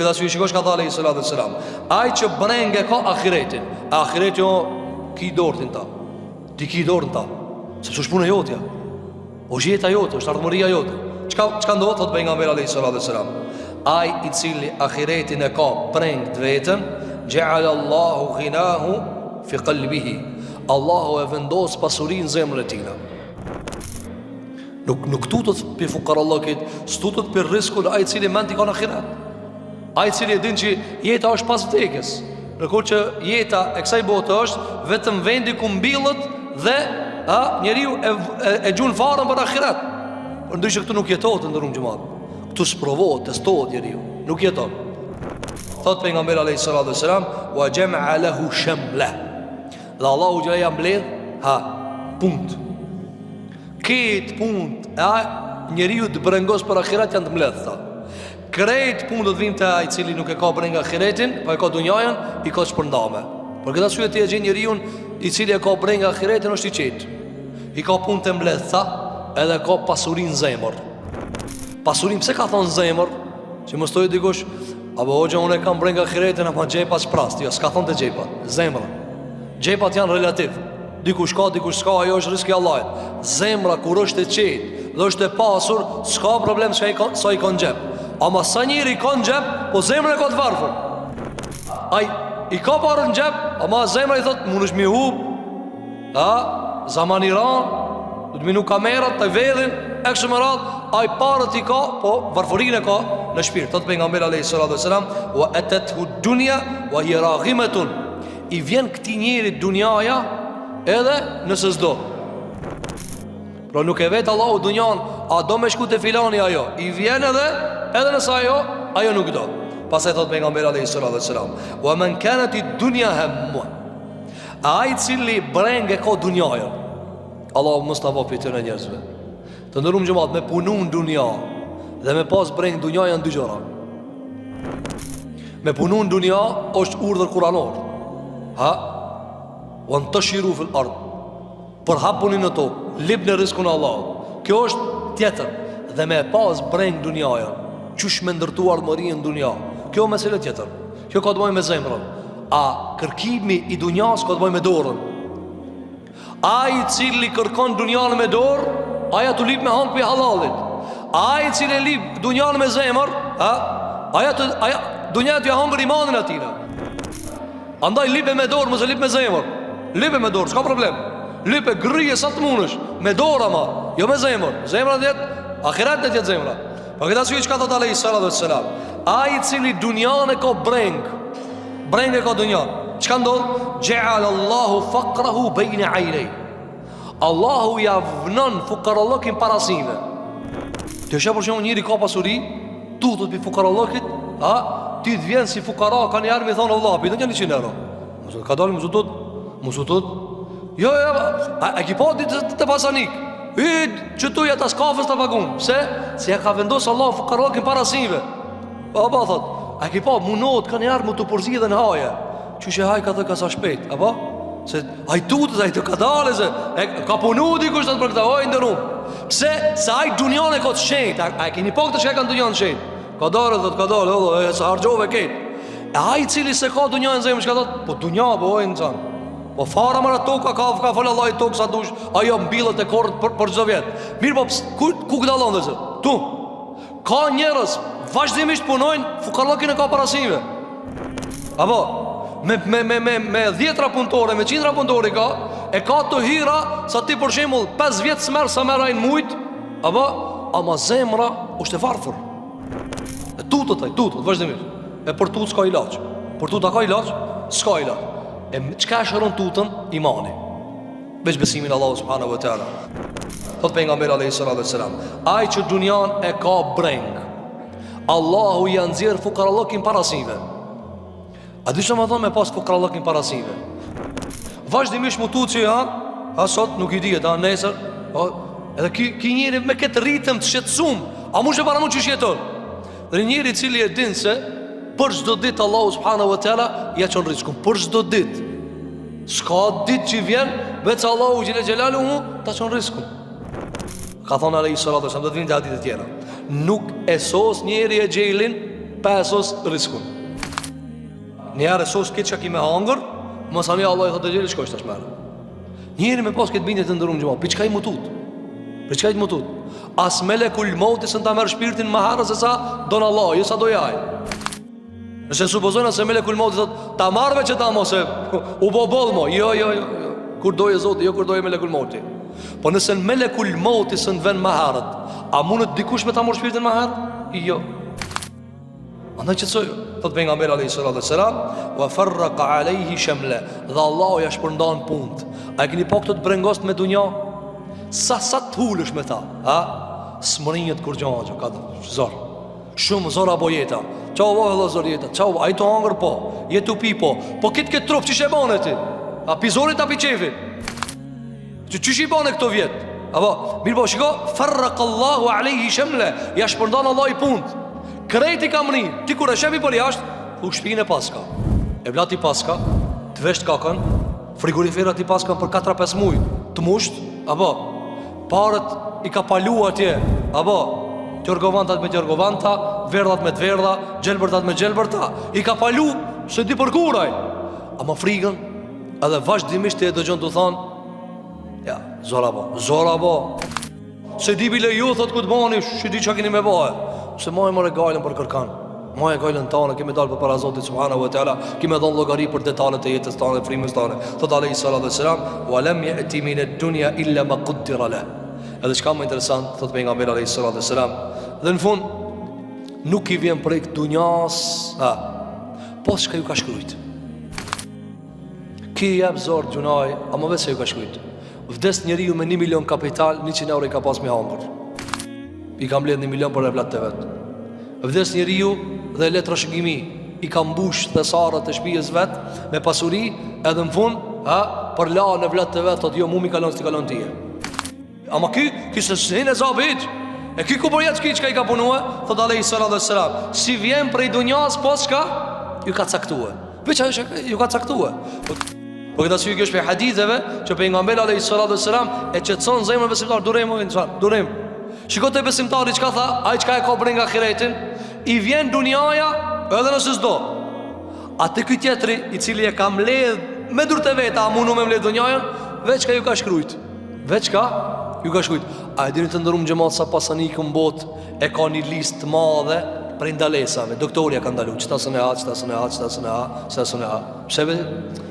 këtë arsye shikosh ka thënë sallallahu alaihi wasallam, ai që brenge ka ahiretin, ahireti jo ki dortin ta. Ti ki dortin ta. Sepse është puna jotja. O jeta jote, është ardhmëria jote. Çka ndodh thot pejgamberi alayhi sallallahu alaihi wasallam? Ai I cili ahiretin e ka preng vetën, ja'ala Allahu ghinahu fi qalbihi. Allahu e vendos pasurinë në zemrën e tij. Nuk tutët për fukarallokit, s'tutët për riskun ai cili mend I ka në ahiret. Ai cili e din që jeta është pas vdekjes. Ndërkohë që jeta e kësaj bote është vetëm vendi ku mbillet dhe njeriu e gjun farën për ahiret. Por ndryshe këtu nuk jetohet ndërum xhamat. Këtu sprovohet, testohet njeriu, nuk jeton. Thot pejgamberi alayhis salam, wa jama'a lahu shamla. Dhe Allahu xhela ja mbledh punkt. Këtë punt njeriu të brengos për ahiret janë të mbledhta. Krejt punë do të vinë të ai cili nuk e ka breng ahiretin, po e ka dunjajën, I ka shpërndame. Por këtë arsye ti e gjen njeriu I cili e ka breng ahiretin është I qetë. I ka punë të mbledhta, edhe ka pasurinë në zemër. Pasurinë pse ka thonë zemër? Që mos thojë dikush, apo hoxha unë e kam breng ahiretin apo xhepa s'prast. Jo, s'ka thonë të xhepa, zemra. Xhepat janë relativ. Dikush ka, dikush s'ka, ajo është rizki Allahit. Zemra kur është e qetë dhe është e pasur, s'ka problem sa I ka në xhep. Ama sa njëri ka në xhep, po zemra e ka të varfër. Ai I ka parën në xhep, ama zemra I thot, mund është mi hub, zaman I ran, du të minu kamerat, të vedhin, e kështë më radh, ai parët I ka, po varfërinë e ka në shpirt. Thot pejgamberi alayhis salam, wa atathu dunya wa hiya raghimatun. I vjen këtij njerit dunjaja edhe nëse s'do. Pra nuk e vet Allahu dunjan, a do me shku te filani ajo. I vjen edhe nëse ajo nuk do. Pastaj thot pejgamberi alayhis salam, wa man kanat ad-dunya hammu. Ai cili brenge ka dunjajën. Allahu mos na vao për njerëzve. Të ndërum xhamat me punu në dunja dhe me pas breng dunja janë dy gjëra. Me punu në dunja është urdhër kuranor. Wa antashiru fil ard. Për hapuni në tokë, lip në rizkun Allah. Kjo është tjetër. Dhe me pas breng dunjaja, qysh me ndërtuar mërinë në dunja, kjo mesele tjetër. Kjo ka të bëjë me zemrën. A kërkimi I dunjas ka të bëjë me dorën. Ai cili kërkon dunjan me dorë, aja të lip me hanë për halalit. Ai cili lip dunjan me zemër, dunja të hangër imanin atina. Andaj lipe me dorë, mëse lip me zemër. Lipe me dorë, s'ka problem. Lipe grije sa të munësh, me dorë ama, jo me zemër. Zemra të jetë, ahiret të jetë zemra. Pa këta suj që ka thot alayhis salam, ai cili dunjan e ka breng e ka dunjan, çka ndodh? Ja'ala Allahu faqrahu bayna aynej. Allahu ja vënon fukarallokin parasive. Të shë për shumë njëri ka pasuri, tutët për fukarallokit, ti të vjenë si fukara, ka njerë me thonë Allah, për të një 100 euro. Ka dalë musutut. Jo, a ki pa ditë të pasanik. Që tu jetë as kafës të pagun. Pse? Se ja ka vendosë Allah fukarallokin parasive. Pa thot, a ki pa munot, ka njerë mu të përzi dhe në haje. Që që haj ka të ka sa shpet, se ai tutët, ai të ka dalë, ka punu dikush të për këta, ndërum. Pse? Se ai dunjan e ka të shenjt. A keni po këtë që e ka në dunjan të shenjt? Ka dalë, se hargjove ketë. E ai cili se ka dunjan në zemë, që ka thot, po dunja, po në zanë. Po fara mëra toka, ka falë Allah I tokë sa dush, ajo mbilët e korët për çdo vjetë. Mirë, po ku këtë alon dhe zë? Tu, ka njerës, vazhdimisht punojnë, fukarallokin e ka parasive. Apo, me 10 punëtore, me 100 punëtore e ka të hira, sa ti për shembull 5 vjetë smerë sa merajnë mujtë, ama zemra është e varfër. E tutët, vazhdimisht. E për tutë s'ka ilaq. Për tutë a ka ilaq? S'ka ilaq. E qka shëron tutën? Imani. Veç besimin Allahu subhanahu wa ta'ala. Thot pejgamberi alayhis salam, ai që dunjan e ka breng, Allahu ja nxjerr fukarallokin parasive. A di që më thonë me pas fukarallokin parasive? Vazhdimisht mu tutë që sot nuk I dihet, nesër, edhe ki njëri me këtë ritëm të shqetësum, a mu shë para mu që shjeton? Dhe njëri cili e din se për çdo ditë Allahu subhanahu wa taala ja çon rizkun, për çdo ditë. S'ka ditë që vjen veç Allahu xhelaluhu ta çon rizkun. Ka thonë alayhi salatu wasallam, do të vinë hadithe tjera. Nuk e sos njëri e xhelin pesos riskun. Njerë sos këtë që ki me hangër, mësani Allah i thotë e gjeli shkoj shtash merë. Njeri me pas këtë bindje të ndërum gjëma, për çka i mutut? Për çka i mutut? As melekul mauti së në ta merë shpirtin më herë se sa donë Allah, jo sa dojaj. Nëse supozojnë se melekul mauti thotë ta marrve që ta mos e u boboll mo, jo. Kur doje Zoti, jo kur doje melekul mauti. Po nëse në melekul mauti së në ven më herët, a mundet dikush me ta marrë shpirtin më herë? Jo. Andaj qëtësoj, thot pejgamberi alayhi salatu wassalam, wa farraqa alayhi shamla, dhe Allahu ja shpërndan punt. A e keni pa këto të brengost me dunja? Sa të hulësh me ta, ha? Smërinjët kur gjangë, ka zor. Shumë zor apo jeta. Çao valla zor jeta. Çao, ai to hangër po, jetu pi po. Po këtë trup çish e bën ti? A pizorit a piçevi? Çish i bën këto vjet? Apo, mirë po shiko, farraqa Allahu alayhi shamla, ja shpërndan Allah i punt. Krejti kam ri, ti kur e shefi për jashtë, u shpinë e paska. E vlat i paska, të vesht kakën, frigoriferat i paska për 4-5 muj, të musht, apo, parët i ka palu atje, apo, tjorgovantat me tjorgovanta, verdhat me të verdha, gjelbërtat me gjelbërta, i ka palu, se di për kuraj. A më frigën, edhe vazhdimisht e dëgjon të thonë, ja, zora bo, se di bile ju, thot ku të bani, që di që keni me bëhe. Se ma e më regalën për kërkan, ma e gajlën tane, kemi dalë për para Zotit subhanahu wa ta'ala, kemi dhonë logari për detalet e jetës tane, frimës tane. Thot alayhi salatu wassalam, wa lam ya'ti min ad-dunya illa ma quddira lahu. Edhe çka më interesant, thot pejgamberi alayhi salatu wassalam, dhe në fund nuk i vjen prej dunjas, po çka ju ka shkruajt. Ki jep zor gjunaj, ama vetë se ju ka shkruajt. Vdes njeriu me 1 milion kapital, 100 euro i ka pas me hangër. I kam mbledh 1 milion për e vlat të vetë. Vdes njeriu dhe letrashëgimi i kam mbush thesarët e shtëpisë vet me pasuri, edhe në fund, për la në vlat të vet, thotë jo mu mi kalon s'ti kalon tije. Ama ky se s'hen e zabit. E ky ku përjet çka i ka punue, thotë alayhi salatu wassalam, si vjen prej dunjas po çka ju ka caktuar. Veç ajo ju ka caktuar. Po këtë arsye kjo është për haditheve që pejgamberi alayhi salatu wassalam e çetson zemrën besimtar, durim. Shiko të besimtari qka tha, ai qka e ka bërë nga khiretin, i vjen dunjaja edhe nëse s'do. A të këtë tjetëri i cili e ka mledh me dur të veta, a munu me mledh dunjajan, veç ka ju ka shkrujt. A e dini të ndërum gjemat sa pasanikë në bot e ka një list të madhe prej ndalesave. Doktoria ka ndalu, qëta së ne ha, qëta së ne ha. Pseve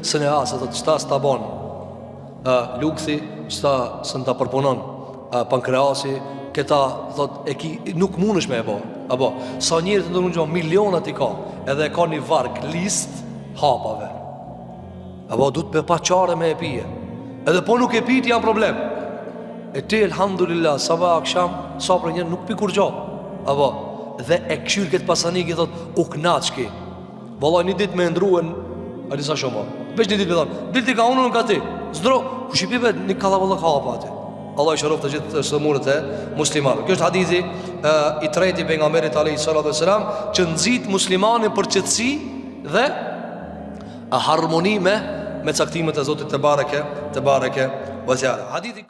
së ne ha, se të qëta së ta bon lukthi, qëta së në ta përpunon pankreasi, këta thot e ki nuk mundesh me e bo. Apo sa njerëz të ndërun gjo milionat i ka, edhe e ka një varg list hapave. Apo du të pa qare me e pije. Edhe po nuk e piti janë problem. E ti elhamdulillah sabah aksham sa për njerë nuk pi kur gjo. Apo dhe e këshyr këtë pasanik i thot u knaqki. Vallaj një dit me ndruen a disa shumë. Veç një dit me thonë, dilti ka unë ka ti. Zdro, ku shqipive një kalavallak hapa ati. Allah i shërof të gjithë sëmurët e muslimarë. Kjo është hadithi i treti pejgamberit alayhi salatu wassalam, që nxit muslimanin për qetësi dhe harmoni me caktimet e Zotit te bareke ve teala. Hadithi